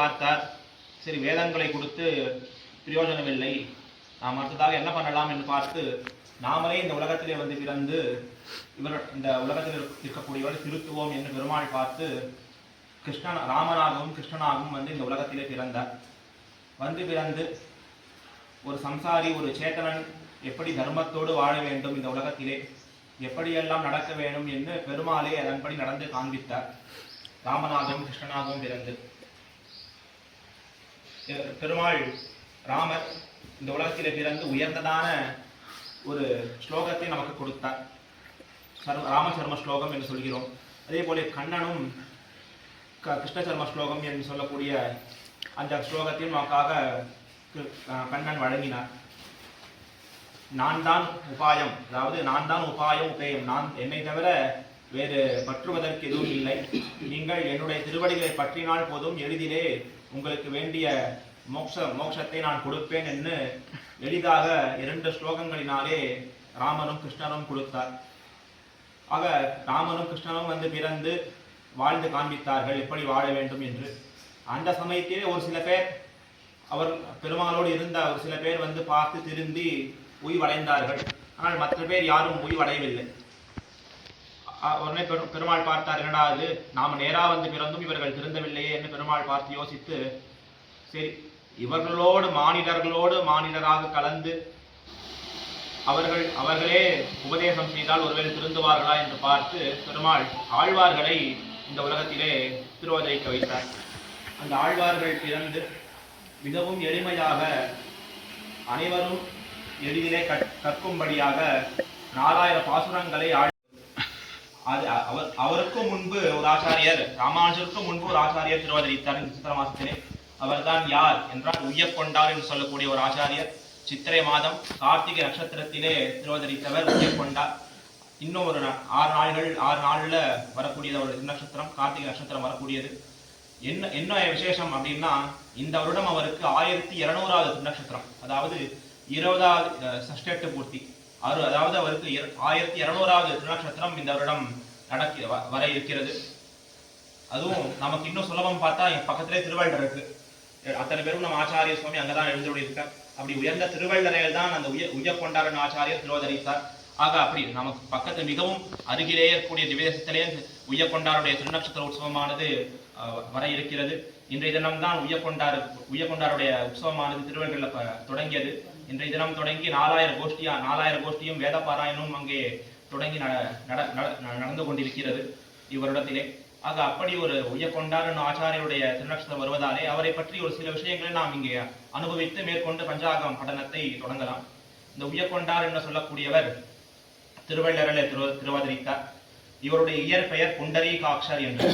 பார்த்தார். சரி, வேதங்களை கொடுத்து பிரயோஜனமில்லை, நாம் அடுத்ததாக என்ன பண்ணலாம் என்று பார்த்து நாமளே இந்த உலகத்திலே வந்து பிறந்து இவர் இந்த உலகத்தில் இருக்கக்கூடியவரை திருத்துவோம் என்று பெருமாள் பார்த்து ராமனாகவும் கிருஷ்ணனாகவும் வந்து இந்த உலகத்திலே பிறந்தார். வந்து பிறந்து ஒரு சம்சாரி, ஒரு சேத்தனன் எப்படி தர்மத்தோடு வாழ வேண்டும், இந்த உலகத்திலே எப்படியெல்லாம் நடக்க வேண்டும் என்று பெருமாளே அதன்படி நடந்து காண்பித்தார். ராமனாகவும் கிருஷ்ணனாகவும் பிறந்து பெருமாள் ராமர் இந்த உலகத்திலே பிறந்து உயர்ந்ததான ஒரு ஸ்லோகத்தை நமக்கு கொடுத்தார். ராமசர்ம ஸ்லோகம் என்று சொல்கிறோம். அதே போல கண்ணனும் கிருஷ்ணசர்ம ஸ்லோகம் என்று சொல்லக்கூடிய அந்த ஸ்லோகத்தையும் நமக்காக கண்ணன் வழங்கினார். நான் தான் உபாயம், அதாவது நான் தான் உபாயம் உபேயம், நான் என்னை தவிர வேறு பற்றுவதற்கு எதுவும் இல்லை, நீங்கள் என்னுடைய திருவடிகளை பற்றினால் போதும், எளிதிலே உங்களுக்கு வேண்டிய மோட்சத்தை நான் கொடுப்பேன் என்று எளிதாக 2 ஸ்லோகங்களினாலே ராமனும் கிருஷ்ணனும் கொடுத்தார். ஆக ராமனும் கிருஷ்ணனும் வந்து பிறந்து வாழ்ந்து காண்பித்தார்கள் எப்படி வாழ வேண்டும் என்று. அந்த சமயத்திலே ஒரு சில பேர், அவர் பெருமாளோடு இருந்த ஒரு சில பேர் வந்து பார்த்து திரும்பி உய்வடைந்தார்கள். ஆனால் மற்ற பேர் யாரும் உய்வடையவில்லை. உடனே பெருமாள் பார்த்தார், என்னடா அது, நாம் நேராக வந்து பிறந்தும் இவர்கள் திருந்தவில்லையே என்று பெருமாள் பார்த்து யோசித்து, சரி, இவர்களோடு மானிடராக கலந்து அவர்களே உபதேசம் செய்தால் ஒருவேளை திருந்துவார்களா என்று பார்த்து பெருமாள் ஆழ்வார்களை இந்த உலகத்திலே திருவதரிக்க வைத்தார். அந்த ஆழ்வார்கள் பிறந்து மிகவும் எளிமையாக அனைவரும் எளிதிலே கற்கும்படியாக 4000 பாசுரங்களை அவருக்கு முன்பு ஒரு ஆச்சாரியர், ராமானுஜருக்கு முன்பு ஒரு ஆச்சாரியர் திருவதரித்தார் இந்த சித்திரை மாசத்திலே. அவர்தான் யார் என்றால் உய்யக்கொண்டார் என்று சொல்லக்கூடிய ஒரு ஆச்சாரியர். சித்திரை மாதம் கார்த்திகை நட்சத்திரத்திலே திருவதரித்தவர் உய்யக்கொண்டார். இன்னும் ஒரு 6 நாள்ல வரக்கூடியது ஒரு நட்சத்திரம், கார்த்திகை நட்சத்திரம் வரக்கூடியது. என்ன விசேஷம் அப்படின்னா, இந்த வருடம் அவருக்கு 1200வது நட்சத்திரம், அதாவது 20வது சஷ்டெட்டு பூர்த்தி, அதாவது அவருக்கு 1200வது திருநட்சத்திரம் இந்த வருடம் வர இருக்கிறது. அதுவும் நமக்கு இன்னும் சுலபம் பார்த்தா பக்கத்திலே திருவள்ளர் இருக்கு. அத்தனை பேரும் நம்ம ஆச்சாரிய சுவாமி அங்கதான் எழுந்தோடி இருக்கார். அப்படி உயர்ந்த திருவள்ளரையில் தான் அந்த உய்யக்கொண்டாரன் ஆச்சாரியர் திருவதரித்தார். ஆக அப்படி நமக்கு பக்கத்து மிகவும் அருகிலேயே இருக்கக்கூடிய திவ்யதேசத்திலே உய்யக்கொண்டாருடைய திருநட்சத்திர உற்சவமானது வர இருக்கிறது. இன்றைய தினம்தான் உய்யக்கொண்டாருடைய உற்சவமானது திருவள்ளரில் தொடங்கியது. இன்றைய தினம் தொடங்கி 4000 கோஷ்டியும் வேத பாராயணமும் அங்கே தொடங்கி நடந்து கொண்டிருக்கிறது இவரிடத்திலே. ஆக அப்படி ஒரு உய்யக்கொண்டாரன் ஆச்சாரியருடைய திருநட்சத்திரம் வருவதாலே அவரை பற்றி ஒரு சில விஷயங்களை நாம் இங்கே அனுபவித்து மேற்கொண்டு பஞ்சாகம் படனத்தை தொடங்கலாம். இந்த உய்யக்கொண்டார் என்று சொல்லக்கூடியவர் திருவள்ளரிலே திருவதரித்தார். இவருடைய இயற்பெயர் புண்டரீகாட்சர் என்று.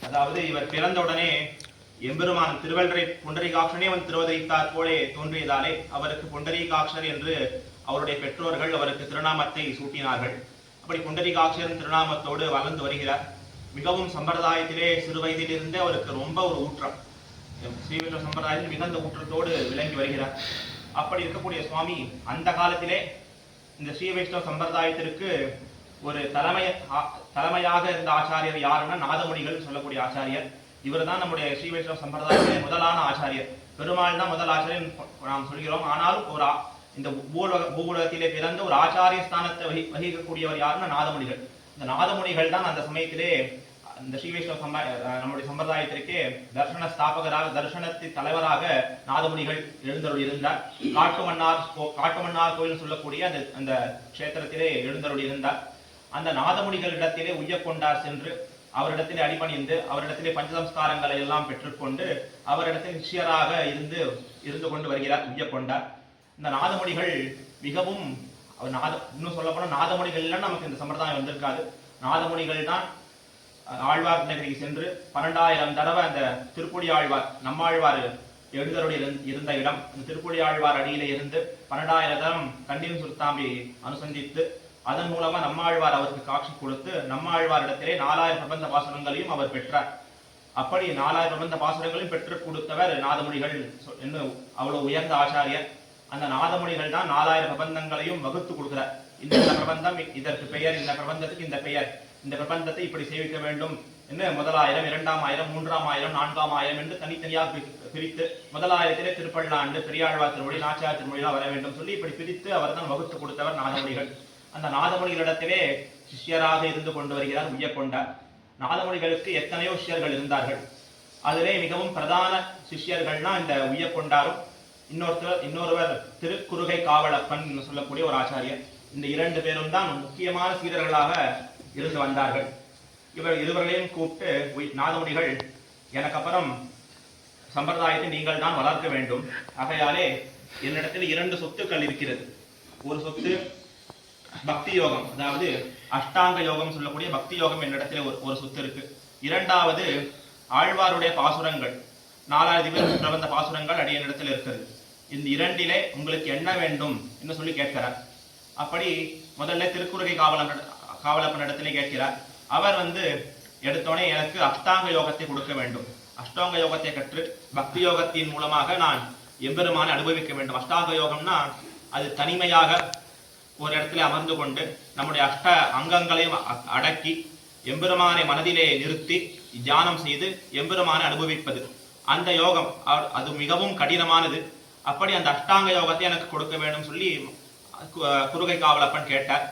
அதாவது இவர் பிறந்தவுடனே எம்பெருமான் திருவள்ளரை புண்டரீகாட்சனே வந்து திருவதரித்தார் போலே தோன்றியதாலே அவருக்கு புண்டரீகாட்சர் என்று அவருடைய பெற்றோர்கள் அவருக்கு திருநாமத்தை சூட்டினார்கள். அப்படி புண்டரீகாட்சரின் திருநாமத்தோடு வளர்ந்து வருகிறார். மிகவும் சம்பிரதாயத்திலே சிறு வயதிலிருந்தே அவருக்கு ரொம்ப ஒரு ஊற்றம், ஸ்ரீவிஷ்ணு சம்பிரதாயத்தில் மிகுந்த ஊற்றத்தோடு விளங்கி வருகிறார். அப்படி இருக்கக்கூடிய சுவாமி அந்த காலத்திலே இந்த ஸ்ரீ வைஷ்ணவ சம்பிரதாயத்திற்கு ஒரு தலைமையாக இருந்த ஆச்சாரியர் யாருன்னா நாதமுனிகள் சொல்லக்கூடிய ஆச்சாரியர். இவர் தான் நம்முடைய ஸ்ரீ வைஷ்ணவ சம்பிரதாயத்திலே முதலான ஆச்சாரியர். பெருமாள் தான் முதல் ஆச்சாரியர் நாம் சொல்கிறோம். ஆனாலும் இந்த பூவுலகத்திலே பிறந்த ஒரு ஆச்சாரிய ஸ்தானத்தை வகிக்கக்கூடியவர் யாருன்னா நாதமுனிகள். இந்த நாதமுனிகள் தான் அந்த சமயத்திலே இந்த ஸ்ரீ வைஷ்ணவ நம்முடைய சம்பிரதாயத்திற்கே தர்சன ஸ்தாபகராக, தர்சனத்தின் தலைவராக நாதமுனிகள் எழுந்தருள் இருந்தார். காட்டுமன்னார் கோயில் சொல்லக்கூடிய அந்த கஷேத்திரத்திலே எழுந்தருள் இருந்தார். அந்த நாதமுனிகளிடத்திலே உய்யக்கொண்டார் சென்று அவரிடத்திலே அடிபணிந்து அவரிடத்திலே பஞ்சசம்ஸ்காரங்களை எல்லாம் பெற்றுக்கொண்டு அவரிடத்தில் சிஷ்யராக இருந்து கொண்டு வருகிறார் உய்யக்கொண்டார். இந்த நாதமுனிகள் மிகவும் இன்னும் சொல்ல போனா நாதமுனிகள் இல்லைன்னா நமக்கு இந்த சம்பிரதாயம் வந்திருக்காது. நாதமுனிகள் தான் ஆழ்வார் நகரிக்கு சென்று 12000 தடவை அந்த திருப்புடி ஆழ்வார் நம்மாழ்வார் எழுந்தருடைய இருந்த இடம், அந்த திருப்புடி ஆழ்வார் அடியில இருந்து 12000 தரம் கண்ணின் சுருத்தாம்பி அனுசந்தித்து அதன் மூலமா நம்மாழ்வார் அவருக்கு காட்சி கொடுத்து நம்மாழ்வாரிடத்திலே 4000 பிரபந்த பாசுரங்களையும் அவர் பெற்றார். அப்படி 4000 பிரபந்த பாசுரங்களையும் பெற்று கொடுத்தவர் நாதமுனிகள் என்று அவ்வளவு உயர்ந்த ஆச்சாரியர். அந்த நாதமுனிகள் தான் 4000 பிரபந்தங்களையும் வகுத்து கொடுக்கிறார். இந்த பிரபந்தம் இதற்கு பெயர், இந்த பிரபந்தத்துக்கு இந்த பெயர், இந்த பிரபந்தத்தை இப்படி சேவிக்க வேண்டும், என்ன முதலாயிரம், இரண்டாம் ஆயிரம், மூன்றாம் ஆயிரம், நான்காம் ஆயிரம் என்று தனித்தனியாக பிரித்து முதலாயிரத்திலே திருப்பல்லாண்டு, பெரியாழ்வார் திருமொழி, நாச்சியார் திருமொழியெல்லாம் வர வேண்டும் சொல்லி இப்படி பிரித்து அவர் தான் வகுத்து கொடுத்தவர் நாதமொழிகள். அந்த நாதமொழிகளிடத்திலே சிஷ்யராக இருந்து கொண்டு வருகிறார் உய்யக்கொண்டார். நாதமொழிகளுக்கு எத்தனையோ சிஷ்யர்கள் இருந்தார்கள். அதிலே மிகவும் பிரதான சிஷ்யர்கள்னா இந்த உய்யக்கொண்டாரும் இன்னொருவர் திருக்குறுகை காவலப்பன் சொல்லக்கூடிய ஒரு ஆச்சாரியர். இந்த இரண்டு பேரும் தான் முக்கியமான சீடர்களாக இருந்து வந்தார்கள். இருவர்களையும் கூப்பிட்டு நாதமுனிகள், எனக்கு அப்புறம் சம்பிரதாயத்தை நீங்கள் தான் வளர்க்க வேண்டும். ஆகையாலே என்னிடத்தில் இரண்டு சொத்துக்கள் இருக்கிறது. ஒரு சொத்து பக்தி யோகம், அதாவது அஷ்டாங்க யோகம் சொல்லக்கூடிய பக்தி யோகம் என்னிடத்தில் ஒரு சொத்து இருக்கு. இரண்டாவது ஆழ்வாருடைய பாசுரங்கள், 4000 பிரபந்த பாசுரங்கள் அடி என்னிடத்தில் இருக்கிறது. இந்த இரண்டிலே உங்களுக்கு என்ன வேண்டும் என்று சொல்லி கேட்கிறார். அப்படி முதல்ல திருக்குறுகை காவலப்பன் இடத்திலே கேட்கிறார். அவர் எடுத்தோடனே எனக்கு அஷ்டாங்க யோகத்தை கொடுக்க வேண்டும். அஷ்டாங்க யோகத்தை கற்று பக்தி யோகத்தின் மூலமாக நான் எம்பெருமானை அனுபவிக்க வேண்டும். அஷ்டாங்க யோகம்னா அது தனிமையாக ஒரு இடத்துல அமர்ந்து கொண்டு நம்முடைய அஷ்ட அங்கங்களையும் அடக்கி எம்பெருமானை மனதிலே நிறுத்தி தியானம் செய்து எம்பெருமானை அனுபவிப்பது. அந்த யோகம் அது மிகவும் கடினமானது. அப்படி அந்த அஷ்டாங்க யோகத்தை எனக்கு கொடுக்க வேண்டும் சொல்லி குறுகை காவலப்பன் கேட்டார்.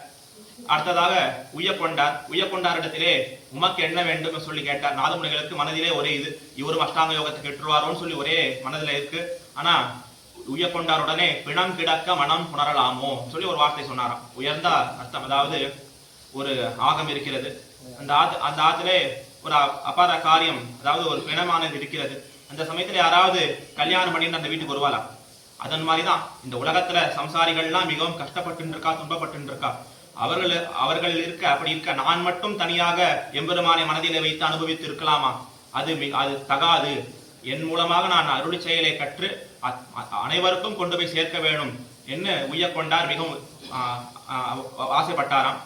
அடுத்ததாக உய்யக்கொண்டாரிடத்திலே உமக்கு என்ன வேண்டும் சொல்லி கேட்டார். நாதமுனிகளுக்கு மனதிலே ஒரே இது, இவரும் அஷ்டாங்க யோகத்தை கெட்டுருவாரோன்னு சொல்லி ஒரே மனதில் இருக்கு. ஆனா உய்யக்கொண்டாருடனே பிணம் கிடக்க மனம் புணரலாமோ சொல்லி ஒரு வார்த்தை சொன்னாராம். உயர்ந்த அர்த்தம், அதாவது ஒரு ஆகம் இருக்கிறது, அந்த ஆத்திலே ஒரு அபார காரியம், அதாவது ஒரு பிணமானது இருக்கிறது. அந்த சமயத்துல யாராவது கல்யாணம் பண்ணிட்டு அந்த வீட்டுக்கு வருவாளா? அதன் மாதிரிதான் இந்த உலகத்துல சம்சாரிகள்லாம் மிகவும் கஷ்டப்பட்டு இருக்கா, துன்பப்பட்டு இருக்கா. அவர்கள் இருக்க, அப்படி இருக்க நான் மட்டும் தனியாக எம்பெருமானை மனதிலே வைத்து அனுபவித்து இருக்கலாமா? அது தகாது. என் மூலமாக நான் அருளி செயலை கற்று அனைவருக்கும் கொண்டு போய் சேர்க்க வேணும் என்று உய்யக்கொண்டார் மிகவும் ஆசைப்பட்டாராம்.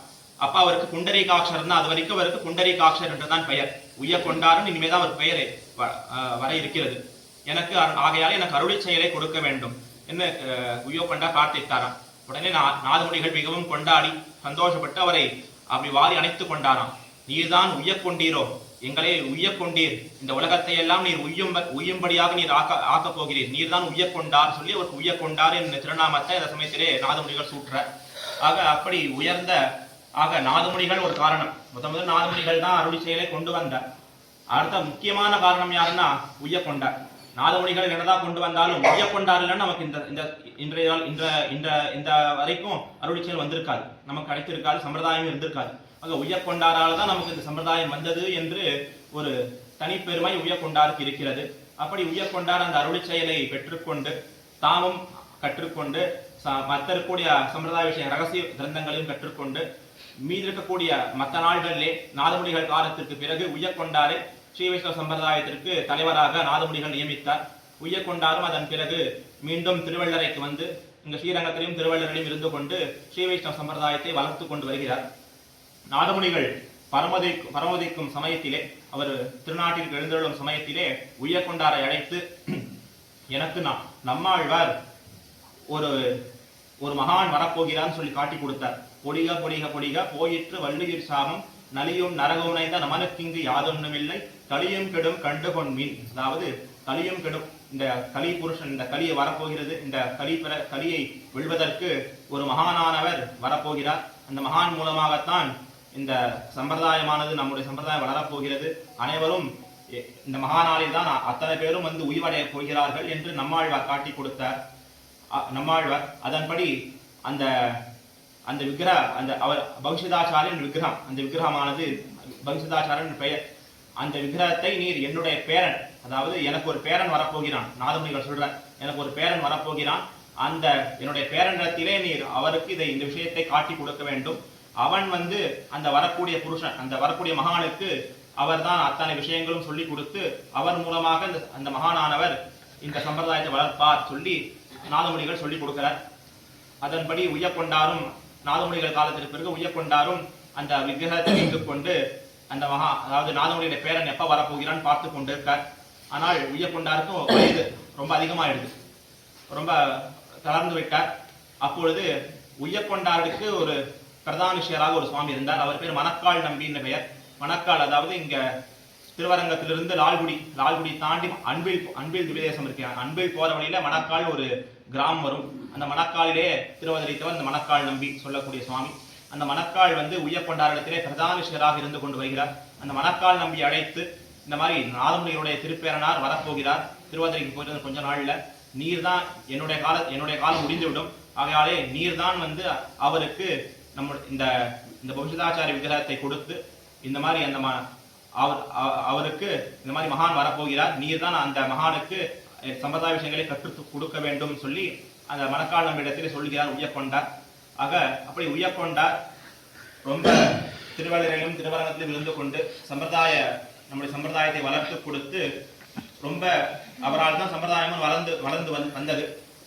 அப்ப அவருக்கு புண்டரீகாட்சர் தான், அது வரைக்கும் அவருக்கு புண்டரீகாட்சர் என்றுதான் பெயர். உய்யக்கொண்டாரும் இனிமேதான் அவர் பெயரை வர இருக்கிறது. ஆகையாலே எனக்கு அருளி செயலை கொடுக்க வேண்டும் என்று உய்யக்கொண்டார் பிரார்த்தித்தாராம். உடனே நாதமுனிகள் மிகவும் கொண்டாடி சந்தோஷப்பட்டு அவரை அப்படி வாரி அணைத்துக் கொண்டாராம். நீர்தான் உய்யக்கொண்டீரோ, எங்களை உய்யக்கொண்டீர், இந்த உலகத்தை எல்லாம் நீர் உய்யும்படியாக நீர் ஆக்கப் போகிறீர், நீர் தான் உய்யக்கொண்டார் சொல்லி அவருக்கு உய்யக்கொண்டார் என்ற திருநாமத்தை அந்த சமயத்திலே நாதமுனிகள் சூற்ற. ஆக அப்படி உயர்ந்த நாதமுனிகள் ஒரு காரணம். முதல் நாதமுனிகள் தான் அருளி செயலை கொண்டு வந்தார். அடுத்த முக்கியமான காரணம் யாருன்னா உய்யக்கொண்டார். நாதமுனிகள் என்னதான் கொண்டு வந்தாலும் உய்யக்கொண்டார் இல்லைன்னா நமக்கு இந்த வரைக்கும் அருளி செயல் வந்திருக்காது, நமக்கு கிடைத்திருக்காது, சம்பிரதாயம் இருந்திருக்காது. ஆக உய்யக்கொண்டாரால் தான் நமக்கு இந்த சம்பிரதாயம் வந்தது என்று ஒரு தனிப்பெருமை உய்யக்கொண்டாருக்கு இருக்கிறது. அப்படி உய்யக்கொண்டார் அந்த அருளி செயலை பெற்றுக்கொண்டு தாமும் கற்றுக்கொண்டு மற்றக்கூடிய சம்பிரதாய விஷய ரகசிய கிரந்தங்களையும் கற்றுக்கொண்டு மீதி இருக்கக்கூடிய மற்ற நாள்களிலே நாதமுனிகள் காலத்திற்கு பிறகு உய்யக்கொண்டாரை ஸ்ரீ வைஷ்ணவ சம்பிரதாயத்திற்கு தலைவராக நாதமுனிகள் நியமித்தார். உய்யக்கொண்டாரும் அதன் பிறகு மீண்டும் திருவள்ளரைக்கு வந்து இங்க ஸ்ரீரங்கத்திலையும் திருவள்ளரையும் இருந்து கொண்டு ஸ்ரீ வைஷ்ணவ சம்பிரதாயத்தை வளர்த்து கொண்டு வருகிறார். நாதமுனிகள் பரமதிக்கும் சமயத்திலே, அவர் திருநாட்டிற்கு எழுந்தருளும் சமயத்திலே உய்யக்கொண்டாரை அழைத்து, எனக்கு நம்மாழ்வார் ஒரு மகான் வரப்போகிறான்னு சொல்லி காட்டி கொடுத்தார். பொடிக பொடிக பொடிக போயிற்று வள்ளுயிர் சாமம் நலியும் நரகவுனைந்த நமனுக்கிங்கு யாதொன்னுமில்லை கலியும் கெடும் கண்டு கொண்மீன். அதாவது கலியும் கெடும், இந்த கலி புருஷன், இந்த கலியை வரப்போகிறது, இந்த கலியை வெல்வதற்கு ஒரு மகானானவர் வரப்போகிறார். அந்த மகான் மூலமாகத்தான் இந்த சம்பிரதாயமானது, நம்முடைய சம்பிரதாயம் வளரப்போகிறது. அனைவரும் இந்த மகானாலில் தான் அத்தனை பேரும் உய்வடைய போகிறார்கள் என்று நம்மாழ்வார் காட்டி கொடுத்தார். நம்மாழ்வார் அதன்படி அந்த அவர் பவிஷ்யதாச்சாரியன் விக்கிரகம், அந்த விக்கிரகமானது பவிஷ்யதாச்சாரியன் பெயர். அந்த விக்கிரகத்தை நீர் என்னுடைய பேரன், அதாவது எனக்கு ஒரு பேரன் வரப்போகிறான், நாதமுனிகள் சொல்ற, எனக்கு ஒரு பேரன் வரப்போகிறான், அந்த என்னுடைய பேரனிடத்திலே நீர் அவருக்கு இந்த விஷயத்தை காட்டி கொடுக்க வேண்டும். அவன் அந்த வரக்கூடிய புருஷன், அந்த வரக்கூடிய மகானுக்கு அவர் தான் அத்தனை விஷயங்களும் சொல்லி கொடுத்து அவர் மூலமாக அந்த மகானானவர் இந்த சம்பிரதாயத்தை வளர்ப்பார் சொல்லி நாதமுனிகள் சொல்லி கொடுக்கிறார். அதன்படி உய்யக்கொண்டாரும் நாதமுனிகள் காலத்திற்கு பிறகு உய்யக்கொண்டாரும் அந்த விக்கிரகத்தை வைத்துக் கொண்டு அந்த அதாவது நாதமுனியுடைய பேரன் எப்ப வரப்போகிறான்னு பார்த்து கொண்டு இருக்கார். ஆனால் உய்யக்கொண்டாருக்கும் வயது ரொம்ப அதிகமாயிடுது, ரொம்ப தளர்ந்து விட்டார். அப்பொழுது உய்யக்கொண்டாருக்கு ஒரு பிரதானிஷியராக ஒரு சுவாமி இருந்தார். அவர் பேர் மணக்கால் நம்பின்னு பெயர். மணக்கால், அதாவது இங்க திருவரங்கத்திலிருந்து லால்குடி தாண்டி அன்பில் திவ்யதேசம் இருக்கு. அன்பில் போற வழியில மணக்கால் ஒரு கிராமம் வரும். அந்த மணக்காலிலே திருவதரித்தவர் இந்த மணக்கால் நம்பி சொல்லக்கூடிய சுவாமி. அந்த மணக்கால் உய்யக்கொண்டாரிடத்திலே பிரதானிஷராக இருந்து கொண்டு வருகிறார். அந்த மணக்கால் நம்பி அழைத்து இந்த மாதிரி நாதமுனியுடைய திருப்பேரனார் வரப்போகிறார், திருவதிரைக்கு போயிட்டு கொஞ்ச நாள்ல நீர் தான் என்னுடைய காலம் முடிந்துவிடும், ஆகையாலே நீர் தான் அவருக்கு நம்ம இந்த பவிஷதாச்சாரிய விக்கிரகத்தை கொடுத்து இந்த மாதிரி அவருக்கு இந்த மாதிரி மகான் வரப்போகிறார், நீர் தான் அந்த மகானுக்கு சம்பிரதாய விஷயங்களை கற்று கொடுக்க வேண்டும் சொல்லி அந்த மணக்கால் நம்பிடத்திலே சொல்கிறார் உய்யக்கொண்டார். ஆக அப்படி உய்யக்கொண்டார் ரொம்ப திருவள்ளுவரையும் திருவரங்கத்திலும் இருந்து கொண்டு நம்முடைய சம்பிரதாயத்தை வளர்த்து கொடுத்து ரொம்ப அவரால் தான் சம்பிரதாயமும் வளர்ந்து வந்தது.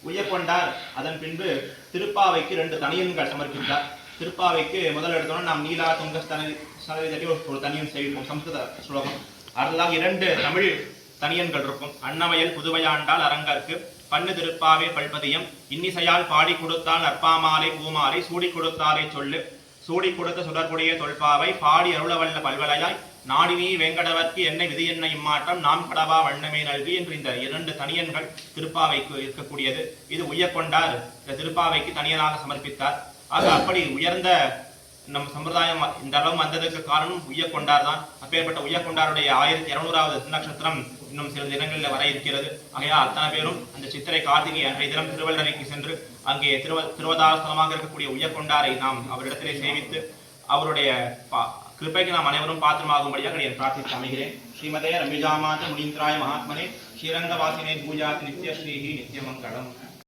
உய்யக்கொண்டார் அதன் பின்பு திருப்பாவைக்கு 2 தனியன்கள் சமர்ப்பித்தார். திருப்பாவைக்கு முதல் எடுத்தோம்னா நாம் நீலா துங்க ஸ்தனதி ஒரு தனியன் செய்வோம், சம்ஸ்கிருத ஸ்லோகம். அடுத்ததாக 2 தமிழ் தனியன்கள் இருக்கும். அன்னவயல் புதுவையாண்டால் அரங்கற்கு பண்ணு திருப்பாவே பல்பதியம் இன்னிசையால் பாடி கொடுத்தால் நற்பாமாலை பூமாலை சூடி கொடுத்தாலே சொல்லு சூடி கொடுத்த சுடர்புடைய தொல்பாவை பாடி அருளவல்ல பல்வலையாய் நாடினி வேங்கடவர்க்கு என்னை விதி என்ன இம்மாற்றம் நாம் கடவா வண்ணமே நல்கி என்று இந்த 2 தனியன்கள் திருப்பாவைக்கு இருக்கக்கூடியது. இது உய்யக்கொண்டார் இந்த திருப்பாவைக்கு தனியனாக சமர்ப்பித்தார். ஆக அப்படி உயர்ந்த நம் சம்பிரதாயம் இந்த அளவு வந்ததற்கு காரணம் உய்யக்கொண்டார் தான். அப்பேற்பட்ட உய்யக்கொண்டாருடைய 1200வது திருநட்சத்திரம் இன்னும் சில தினங்களில் வர இருக்கிறது. ஆகையால் அத்தனை பேரும் அந்த சித்திரை கார்த்திகை அன்றைய தினம் திருவள்ளரைக்கு சென்று அங்கே திருவதாரஸ்தலமாக இருக்கக்கூடிய உய்யக்கொண்டாரை நாம் அவரிடத்திலே சேவித்து அவருடைய கிருபைக்கு நாம் அனைவரும் பாத்திரமாகும்படியாக என் பிரார்த்தித்து அமைகிறேன். ஸ்ரீமதே ரம்பிஜாமாத முனீந்திராய மகாத்மனே ஸ்ரீரங்கவாசினே பூஜாத் நித்ய ஸ்ரீஹி நித்யமங்கலம்.